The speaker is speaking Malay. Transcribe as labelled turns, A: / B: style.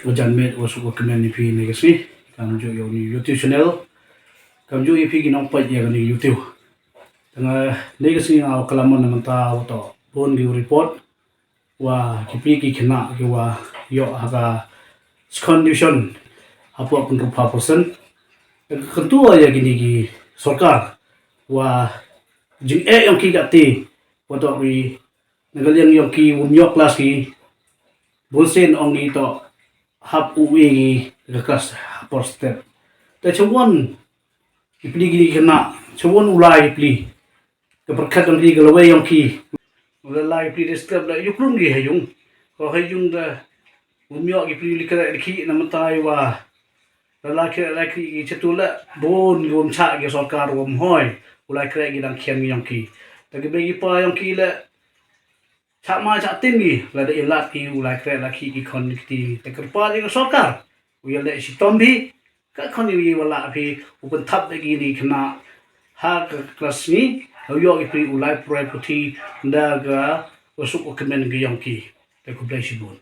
A: wajan met wasuk kmie pi ni kasi kamju yo ni YouTube channel kamju ipi ginong pa ya ni YouTube tanga ni kasi nga kalamon naman ta to bon gi report wa kipi ki khina ki wa yo haga condition apo pun rupa persen ketua ya gini gi sarkar wa jing yang ki gati wato wi nagaliang yang ki umyo class ki bonsen ongi to hap uwi lekas por step ta chawon ipli gini kena chawon ulai ipli ke perkat ongi galawai yang ki ulai ipli de step la yukrun gi hayung ko hayung da umyo ipli likara ki namatai wa laki cetula bon gom cha ge sarkar gom hoi ulai kre gi dang khian yang ki ta ge begi pa yang ki la cha ma cha tin gi la de ilat ki ulai kre la ki khon ki te kerpa ge sarkar wi le si tombi ka khon ni wala phi upun thap de gi ni khna ha klas ni yo gi pri ulai property da ga usuk ko men ge yang ki te ku play si bon